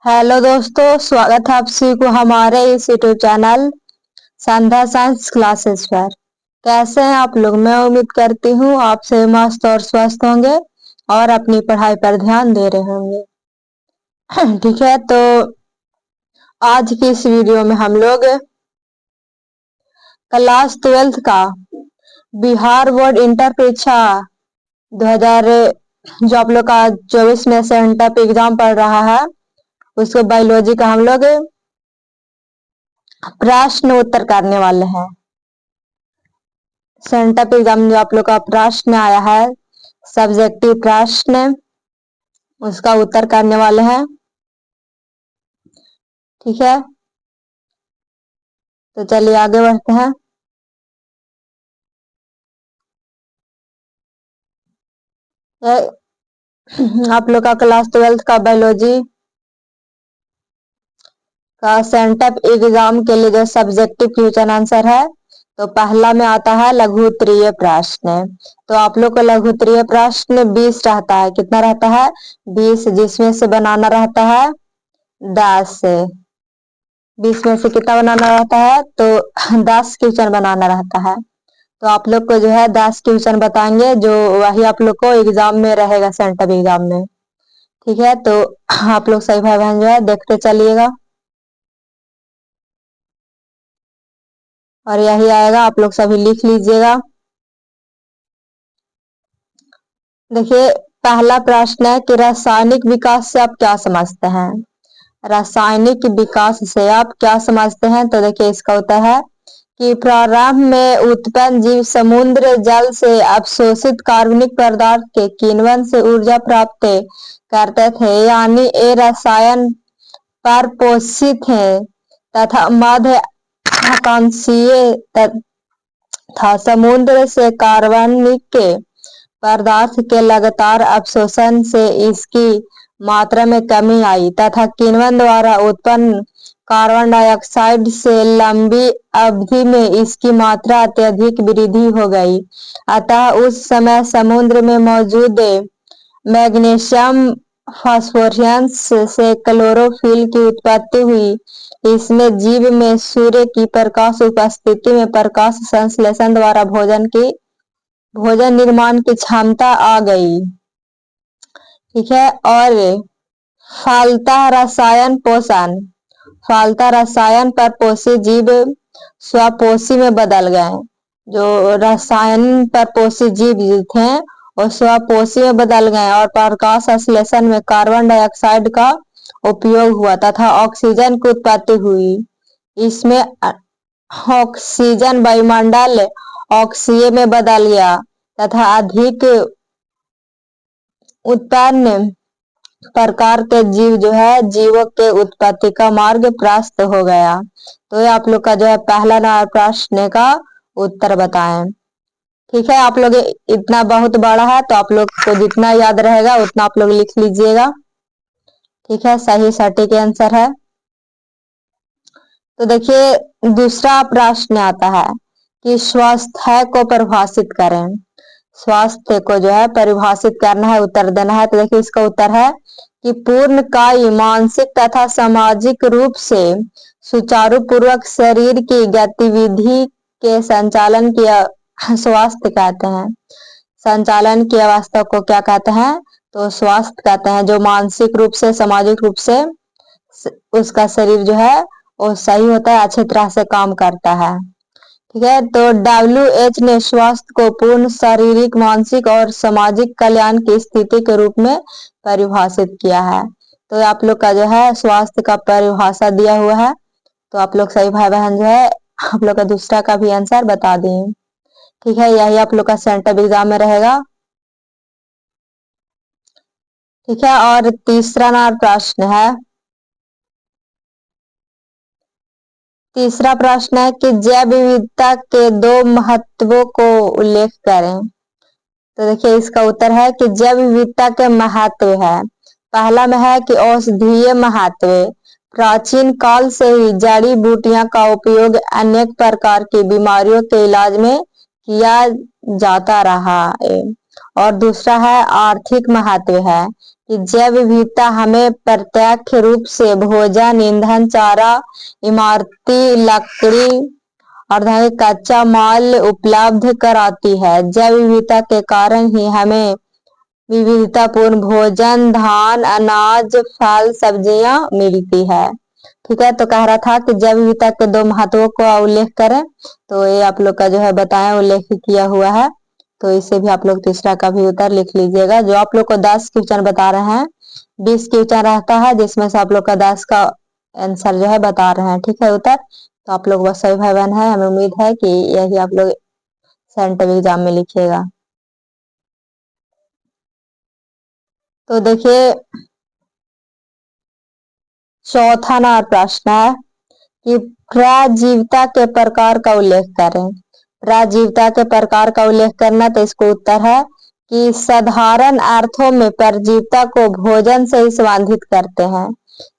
Hello दोस्तों, स्वागत है आप सभी को हमारे इस यूट्यूब चैनल संध्या साइंस क्लासेस पर। कैसे हैं आप लोग? मैं उम्मीद करती हूँ आप सभी मस्त और स्वस्थ होंगे और अपनी पढ़ाई पर ध्यान दे रहे होंगे। ठीक है, तो आज की इस वीडियो में हम लोग क्लास 12th का बिहार बोर्ड इंटर परीक्षा 2000 जो आप लोग का 24 में सेंटर पे एग्जाम पड़ रहा है, उसको बायोलॉजी का हम लोग प्रश्न उत्तर करने वाले हैं। सेंटर पे एग्जाम जो आप लोग का प्रश्न आया है, सब्जेक्टिव प्रश्न, उसका उत्तर करने वाले हैं। ठीक है, तो चलिए आगे बढ़ते हैं। आप लोग का क्लास 12th का बायोलॉजी का सेंटर एग्जाम के लिए जो सब्जेक्टिव क्वेश्चन आंसर है, तो पहला में आता है लघु उत्तरीय प्रश्न। तो आप लोग का लघु उत्तरीय प्रश्न 20 रहता है। कितना रहता है? 20, जिसमें से बनाना रहता है 10 से। 20 में से कितना बनाना रहता है? तो 10 क्वेश्चन बनाना रहता है। तो आप लोग को जो है 10 क्वेश्चन बताएंगे, जो वही आप लोग को एग्जाम में रहेगा, सेंटर एग्जाम में। ठीक है, तो आप लोग सही भाई बहन जो है देखते चलिएगा और यही आएगा, आप लोग सभी लिख लीजिएगा। देखिए, पहला प्रश्न है कि रासायनिक विकास से आप क्या समझते हैं? रासायनिक विकास से आप क्या समझते हैं? तो देखिए, इसका उत्तर है कि प्रारंभ में उत्पन्न जीव समुद्र जल से अवशोषित कार्बनिक पदार्थ के किण्वन से ऊर्जा प्राप्त करते थे, यानी ये रसायन पर पोषित है तथा मध्य आकांक्षीय तथा समुद्र से कार्बनिक पदार्थ के लगातार अवशोषण से इसकी मात्रा में कमी आई तथा किण्वन द्वारा उत्पन्न कार्बन डाइऑक्साइड से लंबी अवधि में इसकी मात्रा अत्यधिक वृद्धि हो गई। अतः उस समय समुद्र में मौजूद मैग्नीशियम फास्फोरस से क्लोरोफिल की उत्पत्ति हुई। इसमें जीव में सूर्य की प्रकाश उपस्थिति में प्रकाश संश्लेषण द्वारा भोजन निर्माण की क्षमता आ गई। ठीक है, और फलतः रसायन पोषण, फलतः रसायन पर पोषी जीव स्वपोषी में बदल गए। जो रसायन पर पोषी जीव थे वो स्वपोषी में बदल गए और प्रकाश संश्लेषण में कार्बन डाइऑक्साइड का उपयोग हुआ तथा ऑक्सीजन की उत्पत्ति हुई। इसमें ऑक्सीजन वायुमंडल ऑक्सीय में बदल गया तथा अधिक उत्पन्न प्रकार के जीव जो है जीवों के उत्पत्ति का मार्ग प्रशस्त हो गया। तो ये आप लोग का जो है पहला प्रश्न का उत्तर बताएं। ठीक है, आप लोग इतना बहुत बड़ा है तो आप लोग को जितना याद रहेगा उतना आप लोग लिख लीजिएगा। ठीक है, सही सटीक आंसर है। तो देखिए, दूसरा प्रश्न आता है कि स्वास्थ्य को परिभाषित करें। स्वास्थ्य को जो है परिभाषित करना है, उत्तर देना है। तो देखिए, इसका उत्तर है कि पूर्णकाय मानसिक तथा सामाजिक रूप से सुचारू पूर्वक शरीर की गतिविधि के संचालन की स्वास्थ्य कहते हैं। संचालन की अवस्था को क्या कहते हैं? तो स्वास्थ्य कहते हैं। जो मानसिक रूप से सामाजिक रूप से उसका शरीर जो है वो सही होता है, अच्छी तरह से काम करता है। ठीक है, तो WHO ने स्वास्थ्य को पूर्ण शारीरिक, मानसिक और सामाजिक कल्याण की स्थिति के रूप में परिभाषित किया है। तो आप लोग का जो है स्वास्थ्य का परिभाषा दिया हुआ है। तो आप लोग सही भाई बहन जो है आप लोग का दूसरा का भी आंसर बता दें। ठीक है, यही आप लोग का सेंटर एग्जाम में रहेगा। ठीक है, और तीसरा प्रश्न है, तीसरा प्रश्न है कि जैव विविधता के 2 महत्वों को उल्लेख करें। तो देखिए, इसका उत्तर है कि जैव विविधता के महत्व है। पहला में है कि औषधीय महत्व। प्राचीन काल से ही जड़ी बूटियां का उपयोग अनेक प्रकार की बीमारियों के इलाज में किया जाता रहा है। और दूसरा है आर्थिक महत्व है कि जैव विविधता हमें प्रत्यक्ष रूप से भोजन, ईंधन, चारा, इमारती लकड़ी और कच्चा माल उपलब्ध कराती है। जैव विविधता के कारण ही हमें विविधतापूर्ण भोजन, धान, अनाज, फल, सब्जियां मिलती है। ठीक है, तो कह रहा था कि जैव विविधता के दो महत्वों का उल्लेख करें, तो ये आप लोग का जो है बताएं, उल्लेख किया हुआ है। तो इसे भी आप लोग तीसरा का भी उत्तर लिख लीजिएगा। जो आप लोग को 10 क्वेश्चन बता रहे हैं, 20 क्वेश्चन रहता है, जिसमें से आप लोग का 10 का आंसर जो है बता रहे हैं। ठीक है, उत्तर तो आप लोग बहुत सही भाई बहन है। हमें उम्मीद है कि यही आप लोग सेंट्रल एग्जाम में लिखिएगा। तो देखिए चौथा ना प्रश्न है कि प्राजीवता के प्रकार का उल्लेख करें। प्राजीवता के प्रकार का उल्लेख करना, तो इसको उत्तर है कि साधारण अर्थों में परजीवता को भोजन से ही संबंधित करते हैं।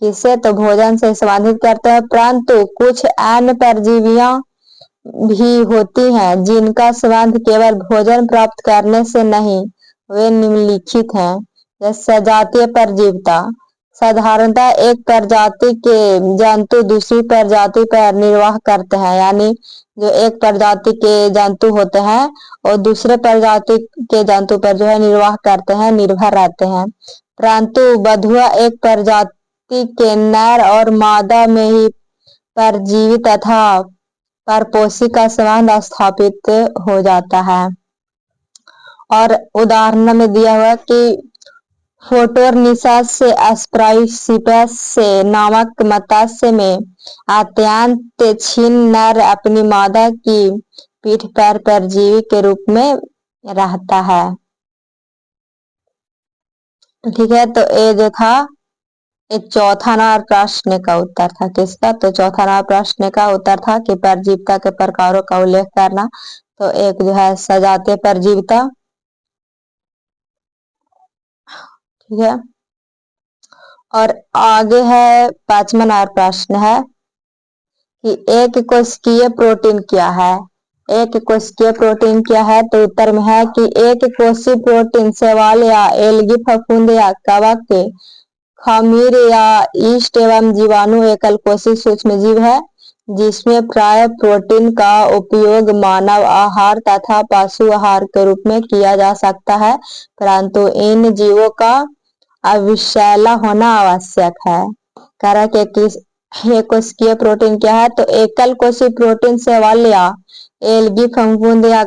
किसे? तो भोजन से संबंधित करते हैं, परंतु कुछ अन्य परजीवियां भी होती हैं जिनका संबंध केवल भोजन प्राप्त करने से नहीं। वे निम्नलिखित हैं। जैसे सजातीय परजीवता, साधारणतः एक प्रजाति के जंतु दूसरी प्रजाति पर निर्वाह करते हैं, यानी जो एक प्रजाति के जंतु होते हैं और दूसरे प्रजाति के जंतु पर जो है निर्वाह करते हैं, निर्भर रहते हैं। परंतु बधुआ एक प्रजाति के नर और मादा में ही परजीवी तथा परपोषी का संबंध स्थापित हो जाता है। और उदाहरण में दिया हुआ कि फोटोरनिसास से अस्प्राइसिपस से नामक मत्स्य में अत्यंत क्षीण नर अपनी मादा की पीठ पर परजीवी के रूप में रहता है। ठीक है, तो ये जो था एक चौथा नंबर प्रश्न का उत्तर था। किसका? तो चौथा नंबर प्रश्न का उत्तर था कि परजीविता के प्रकारों का उल्लेख करना। तो एक जो है सजातीय परजीविता। ठीक है, और आगे है पांचवा नंबर प्रश्न है कि एक कोशिकीय प्रोटीन क्या है। एक कोशिकीय प्रोटीन क्या है? तो उत्तर में है कि एक कोशिकीय प्रोटीन शैवाल या एल्गी, फफूंद या कवक के खमीर या ईस्ट एवं जीवाणु एकल कोशिकीय सूक्ष्म जीव है, जिसमें प्राय प्रोटीन का उपयोग मानव आहार तथा पशु आहार के रूप में किया जा सकता है, परंतु इन जीवों का अविशैला होना आवश्यक है। कारण के किस एक कोशिकीय प्रोटीन क्या है? तो एकल कोशिकीय प्रोटीन शैवाल या एल्गी, फफूंद या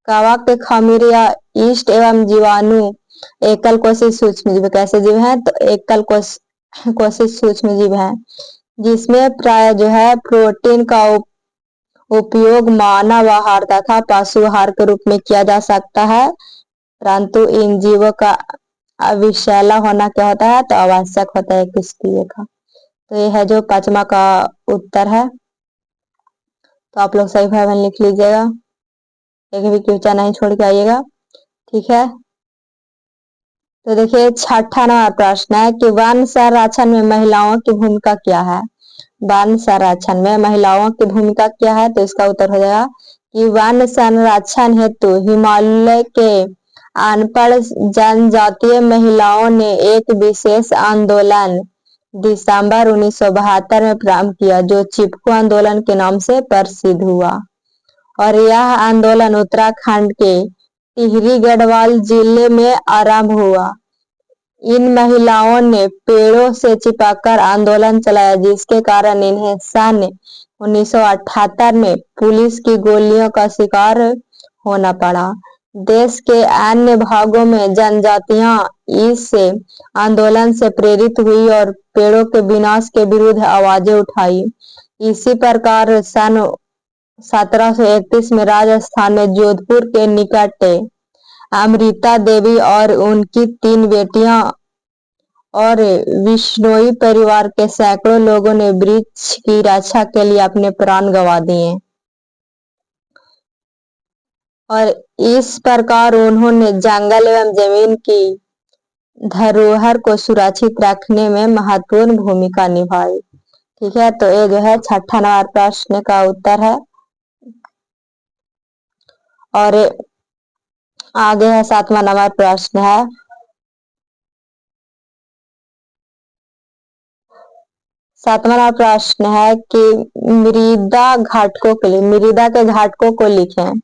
कवक के खमीर या ईस्ट एवं जीवाणु एकल कोशिकीय सूक्ष्म जीव कैसे जीव हैं? तो एकल कोशिकीय सूक्ष्म जीव हैं, जिसमें प्राय जो है प्रोटीन का उपयोग मानव आहार तथा पशु आहार के रूप में किया जा सकता है, परंतु इन जीवों का अविशैला होना क्या होता है? तो आवश्यक होता है किसकी का। तो ये है जो पांचवा का उत्तर है। तो आप लोग सही भाई बहन लिख लीजिएगा, एक भी क्वेश्चन नहीं छोड़ के आइएगा। ठीक है, तो देखिए छठा नंबर प्रश्न है कि वन संरक्षण में महिलाओं की भूमिका क्या है। वन संरक्षण में महिलाओं की भूमिका क्या है? तो इसका उत्तर हो जाएगा कि वन संरक्षण हेतु हिमालय के अनपढ़ जनजातीय महिलाओं ने एक विशेष आंदोलन दिसंबर 1972 में प्रारंभ किया, जो चिपको आंदोलन के नाम से प्रसिद्ध हुआ। और यह आंदोलन उत्तराखंड के टिहरी गढ़वाल जिले में आरंभ हुआ। इन महिलाओं ने पेड़ों से चिपककर आंदोलन चलाया, जिसके कारण इन्हें सन 1978 में पुलिस की गोलियों का शिकार होना पड़ा। देश के अन्य भागों में जनजातियां इस आंदोलन से प्रेरित हुई और पेड़ों के विनाश के विरुद्ध आवाजें उठाई। इसी प्रकार सन 1731 में राजस्थान में जोधपुर के निकट अमृता देवी और उनकी 3 बेटियां और विश्नोई परिवार के सैकड़ों लोगों ने वृक्ष की रक्षा के लिए अपने प्राण गंवा दिए, और इस प्रकार उन्होंने जंगल एवं जमीन की धरोहर को सुरक्षित रखने में महत्वपूर्ण भूमिका निभाई। ठीक है, तो ये जो है छठा नंबर प्रश्न का उत्तर है। और आगे है 7वां नंबर प्रश्न है, प्रश्न है कि मृदा घटकों के लिए मृदा के घटकों को लिखें।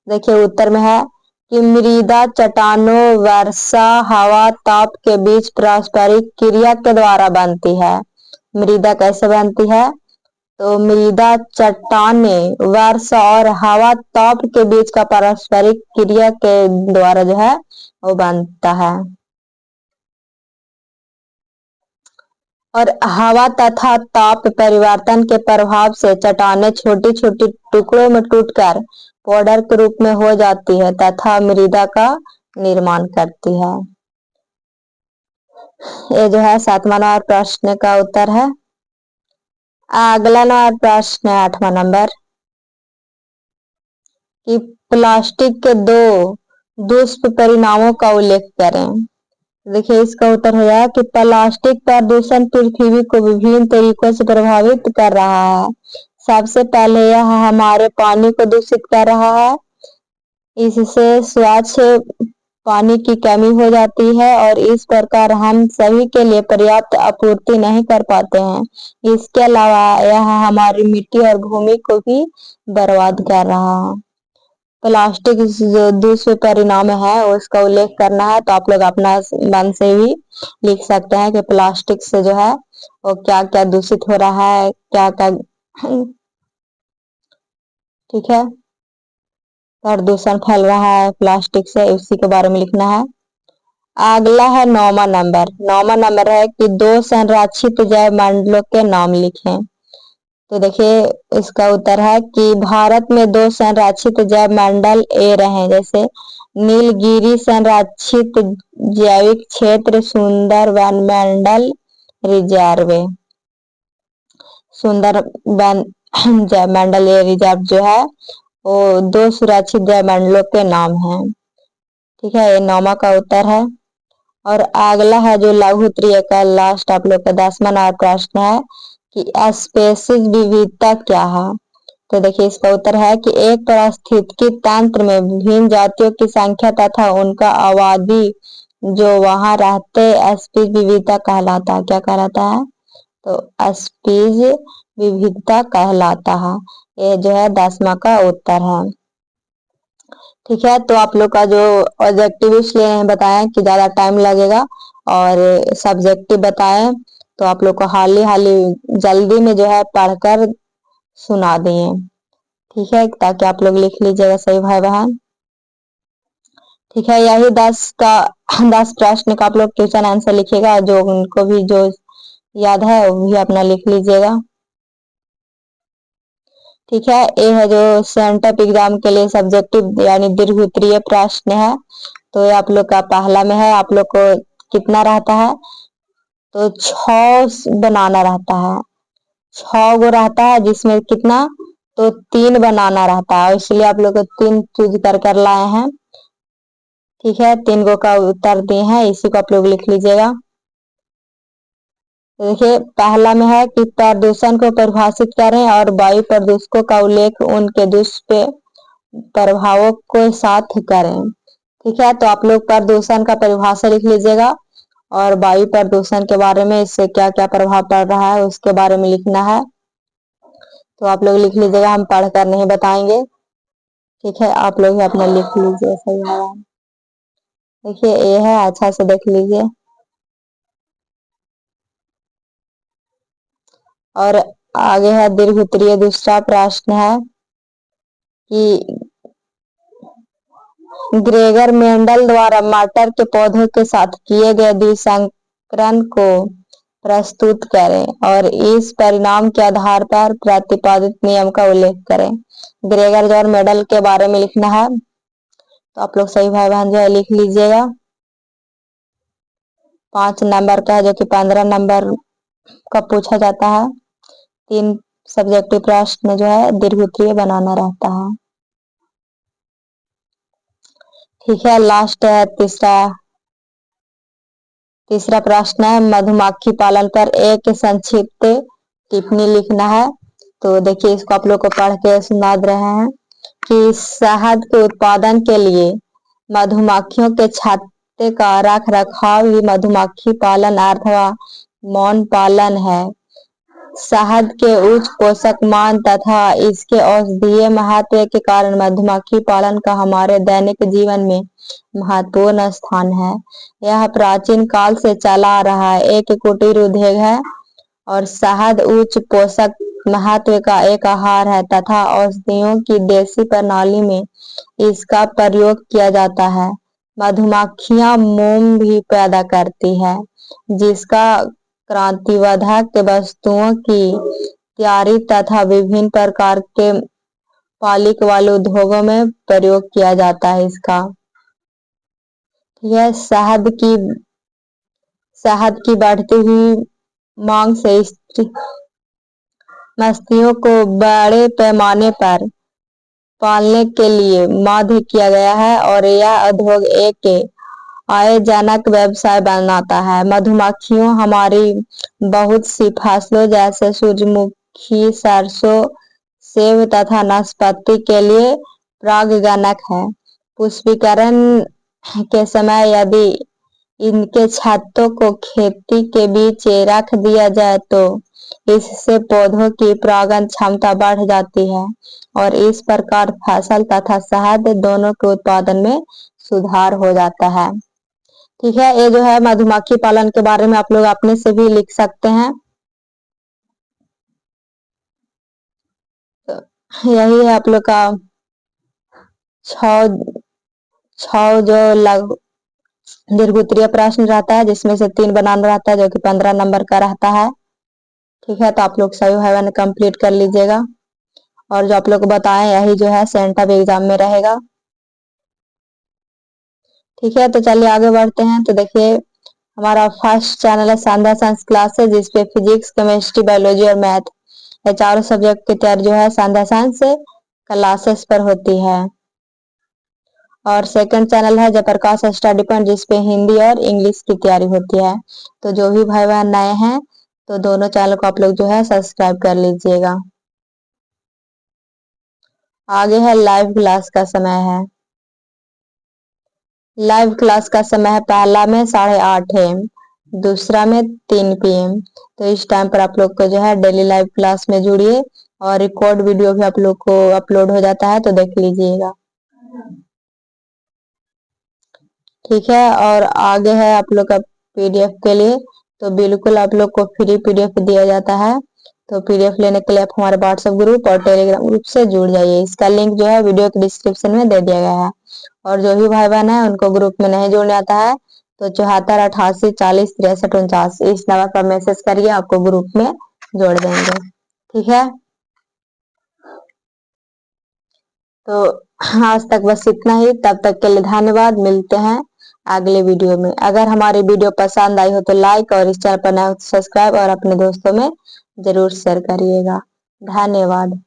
देखिए उत्तर में है कि मृदा चट्टानों, वर्षा, हवा, ताप के बीच पारस्परिक क्रिया के द्वारा बनती है। मृदा कैसे बनती है? तो मृदा चट्टाने, वर्षा और हवा ताप के बीच का पारस्परिक क्रिया के द्वारा जो है वो बनता है। और हवा तथा ताप परिवर्तन के प्रभाव से चट्टानें छोटी छोटी टुकड़ों में टूटकर पाउडर के रूप में हो जाती है तथा मृदा का निर्माण करती है। ये जो है 7वां नंबर प्रश्न का उत्तर है। अगला नंबर प्रश्न है 8वां नंबर कि प्लास्टिक के दो दुष्परिणामों का उल्लेख करें। देखिए इसका उत्तर हो जाएगा कि प्लास्टिक प्रदूषण पृथ्वी को विभिन्न तरीकों से प्रभावित कर रहा है। सबसे पहले यह हमारे पानी को दूषित कर रहा है। इससे स्वच्छ पानी की कमी हो जाती है और इस प्रकार हम सभी के लिए पर्याप्त आपूर्ति नहीं कर पाते हैं। इसके अलावा यह हमारी मिट्टी और भूमि को भी बर्बाद कर रहा है। प्लास्टिक जो दुष्परिणाम है उसका उल्लेख करना है तो आप लोग अपना मन से भी लिख सकते हैं कि प्लास्टिक से जो है वो क्या क्या दूषित हो रहा है, क्या क्या ठीक है प्रदूषण फैल रहा है प्लास्टिक से, उसी के बारे में लिखना है। अगला है 9वां नंबर। 9वां नंबर है कि दो संरक्षित जैव मंडलों के नाम लिखें। तो देखिए इसका उत्तर है कि भारत में दो संरक्षित जैव मंडल ए रहे, जैसे नीलगिरी संरक्षित जैविक क्षेत्र, सुंदर वन मंडल रिजर्व। सुंदर वन जैव मंडल रिजर्व जो है वो दो सुरक्षित जैव मंडलों के नाम हैं। ठीक है, ये 9वां का उत्तर है। और अगला है जो लघु उत्तरीय का लास्ट आप लोग का 10वां नंबर प्रश्न है कि स्पेसीज विविधता क्या है। तो देखिए इसका उत्तर है कि एक पारिस्थितिकी तंत्र में विभिन्न जातियों की संख्या तथा उनका आबादी जो वहां रहते स्पीज विविधता कहलाता है। क्या कहलाता है? तो स्पीज विविधता कहलाता है। ये जो है 10वां का उत्तर है। ठीक है, तो आप लोग का जो ऑब्जेक्टिव इसलिए बताएं कि ज्यादा टाइम लगेगा और सब्जेक्टिव बताएं तो आप लोग को हाली हाली जल्दी में जो है पढ़कर सुना दिए। ठीक है, ताकि आप लोग लिख लीजिएगा सही भाई बहन। ठीक है, यही 10 प्रश्न का आप लोग क्वेश्चन आंसर लिखिएगा, जो उनको भी जो याद है वो भी अपना लिख लीजिएगा। ठीक है, ये है जो सेंटअप एग्जाम के लिए सब्जेक्टिव यानी दीर्घ उत्तरीय प्रश्न है। तो ये आप लोग का पहला में है। आप लोग को कितना रहता है? तो 6 बनाना रहता है। 6 गो रहता है जिसमें कितना? तो 3 बनाना रहता है, इसलिए आप लोग को 3 चूज कर लाए हैं। ठीक है, 3 गो का उत्तर दिए हैं, इसी को आप लोग लिख लीजिएगा। देखिए पहला में है कि प्रदूषण को परिभाषित करें और वायु प्रदूषकों का उल्लेख उनके दुष्प्रभावों के साथ करें। ठीक है, तो आप लोग प्रदूषण का परिभाषा लिख लीजिएगा और वायु प्रदूषण के बारे में इससे क्या क्या प्रभाव पड़ रहा है उसके बारे में लिखना है। तो आप लोग लिख लीजिएगा, हम पढ़कर नहीं बताएंगे। ठीक है, आप लोग ही अपना लिख लीजिए सही है। देखिए ये है, अच्छा से देख लीजिए। और आगे है दीर्घ उत्तरीय दूसरा प्रश्न है कि ग्रेगर मेंडल द्वारा मटर के पौधों के साथ किए गए द्विसंकरण को प्रस्तुत करें और इस परिणाम के आधार पर प्रतिपादित नियम का उल्लेख करें। ग्रेगर और मेंडल के बारे में लिखना है, तो आप लोग सही भाई बहन जो है लिख लीजिएगा। 5 नंबर का है जो कि 15 नंबर का पूछा जाता है। 3 सब्जेक्टिव प्रश्न जो है दीर्घ उत्तरीय बनाना रहता है। ठीक है, लास्ट है तीसरा प्रश्न है मधुमक्खी पालन पर एक संक्षिप्त टिप्पणी लिखना है। तो देखिए इसको आप लोग को पढ़ के सुना रहे हैं कि शहद के उत्पादन के लिए मधुमक्खियों के छत्ते का रख रखाव ही मधुमक्खी पालन अथवा मौन पालन है। शहद के उच्च पोषक मान तथा इसके औषधीय महत्व के कारण मधुमक्खी पालन का हमारे दैनिक जीवन में महत्वपूर्ण स्थान है। यह प्राचीन काल से चला आ रहा है, एक कुटीर उद्योग है और शहद उच्च पोषक महत्व का एक आहार है तथा औषधियों की देसी प्रणाली में इसका प्रयोग किया जाता है। मधुमक्खियां मोम भी पैदा करती है जिसका क्रांतिवर्धक वस्तुओं की तैयारी तथा विभिन्न प्रकार के पालिक वाले उद्योगों में प्रयोग किया जाता है इसका। यह शहद की बढ़ती हुई मांग से मछलियों को बड़े पैमाने पर पालने के लिए मध्य किया गया है और यह उद्योग एक आयजनक व्यवसाय बनाता है। मधुमक्खियों हमारी बहुत सी फसलों जैसे सूरजमुखी, सरसों, सेब तथा नाशपाती के लिए परागणक है। पुष्पीकरण के समय यदि इनके छत्तों को खेती के बीच रख दिया जाए तो इससे पौधों की परागण क्षमता बढ़ जाती है और इस प्रकार फसल तथा शहद दोनों के उत्पादन में सुधार हो जाता है। ठीक है, ये जो है मधुमक्खी पालन के बारे में आप लोग अपने से भी लिख सकते हैं। तो यही है आप लोग का छह जो दीर्घोत्तरीय प्रश्न रहता है जिसमें से 3 बनाना रहता है जो कि 15 नंबर का रहता है। ठीक है, तो आप लोग सभी भाई बहन कंप्लीट कर लीजिएगा और जो आप लोग को बताएं यही जो है सेंटअप एग्जाम में रहेगा। ठीक है, तो चलिए आगे बढ़ते हैं। तो देखिए हमारा फर्स्ट चैनल है शानदार साइंस क्लासेस जिसपे फिजिक्स, केमिस्ट्री, बायोलॉजी और मैथ ये चारों सब्जेक्ट की तैयारी जो है शानदार साइंस क्लासेस पर होती है। और सेकंड चैनल है जयप्रकाश स्टडी पॉइंट जिसपे हिंदी और इंग्लिश की तैयारी होती है। तो जो भी भाई बहन नए हैं तो दोनों चैनल को आप लोग जो है सब्सक्राइब कर लीजिएगा। आगे है लाइव क्लास का समय है। लाइव क्लास का समय है पहला में 8:30 AM, दूसरा में 3 PM। तो इस टाइम पर आप लोग को जो है डेली लाइव क्लास में जुड़िए और रिकॉर्ड वीडियो भी आप लोग को अपलोड हो जाता है तो देख लीजिएगा। ठीक है, और आगे है आप लोग का PDF के लिए तो बिल्कुल आप लोग को फ्री PDF दिया जाता है। तो PDF लेने के लिए आप हमारे व्हाट्सएप ग्रुप और टेलीग्राम ग्रुप से जुड़ जाइए। इसका लिंक जो है वीडियो के डिस्क्रिप्शन में दे दिया गया है। और जो भी भाई बहन है उनको ग्रुप में नहीं जुड़ने आता है तो 74 88 40 63 49 इस नंबर पर मैसेज करिए, आपको ग्रुप में जोड़ देंगे। ठीक है, तो आज तक बस इतना ही। तब तक के लिए धन्यवाद। मिलते हैं अगले वीडियो में। अगर हमारी वीडियो पसंद आई हो तो लाइक और इस चैनल पर नए हो तो सब्सक्राइब और अपने दोस्तों में जरूर शेयर करिएगा। धन्यवाद।